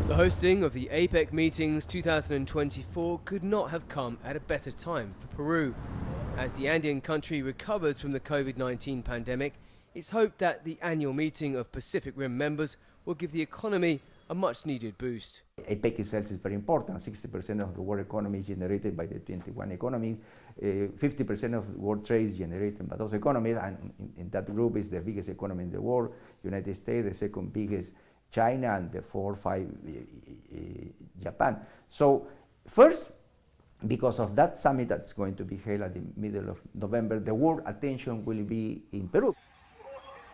The hosting of the APEC meetings 2024 could not have come at a better time for Peru. As the Andean country recovers from the COVID-19 pandemic, it's hoped that the annual meeting of Pacific Rim members will give the economy a much-needed boost. APEC itself is very important. 60% of the world economy is generated by the 21 economies. 50% of world trade is generated by those economies, and in that group is the biggest economy in the world, United States, the second biggest China, and the 4 or 5 Japan. So first, because of that summit that's going to be held at the middle of November, the world attention will be in Peru.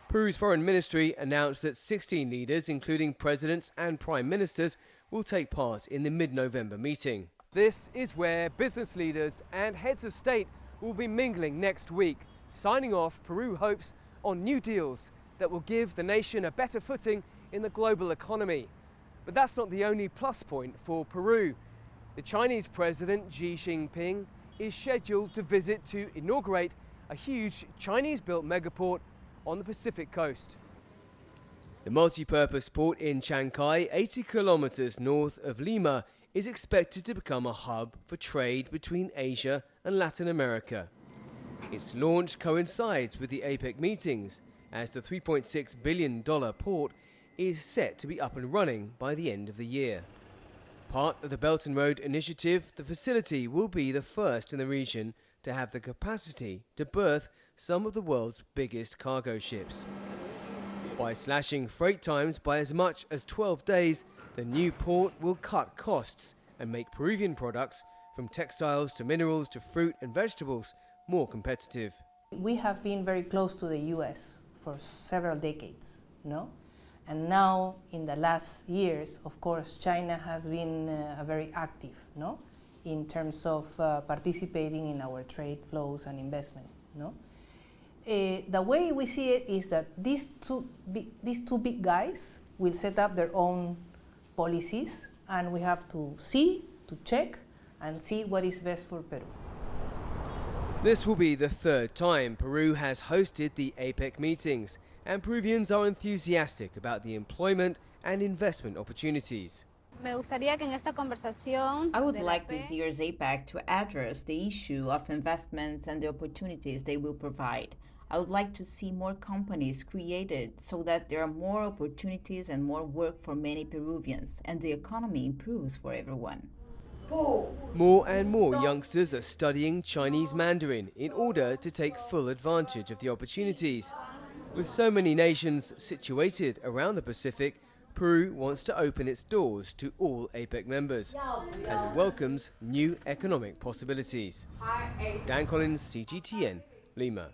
Peru's foreign ministry announced that 16 leaders, including presidents and prime ministers, will take part in the mid-November meeting. This is where business leaders and heads of state will be mingling next week, signing off Peru hopes on new deals that will give the nation a better footing in the global economy. But that's not the only plus point for Peru. The Chinese President Xi Jinping is scheduled to visit to inaugurate a huge Chinese-built megaport on the Pacific coast. The multi-purpose port in Chancay, 80 kilometers north of Lima, is expected to become a hub for trade between Asia and Latin America. Its launch coincides with the APEC meetings, as the $3.6 billion port is set to be up and running by the end of the year. Part of the Belt and Road Initiative, the facility will be the first in the region to have the capacity to berth some of the world's biggest cargo ships. By slashing freight times by as much as 12 days, the new port will cut costs and make Peruvian products, from textiles to minerals to fruit and vegetables, more competitive. We have been very close to the US for several decades, no? And now, in the last years, of course, China has been very active, no? In terms of participating in our trade flows and investment, no? The way we see it is that these two big guys will set up their own policies, and we have to check and see what is best for Peru. This will be the third time Peru has hosted the APEC meetings, and Peruvians are enthusiastic about the employment and investment opportunities. I would like this year's APEC to address the issue of investments and the opportunities they will provide. I would like to see more companies created so that there are more opportunities and more work for many Peruvians, and the economy improves for everyone. More and more youngsters are studying Chinese Mandarin in order to take full advantage of the opportunities. With so many nations situated around the Pacific, Peru wants to open its doors to all APEC members, as it welcomes new economic possibilities. Dan Collyns, CGTN, Lima.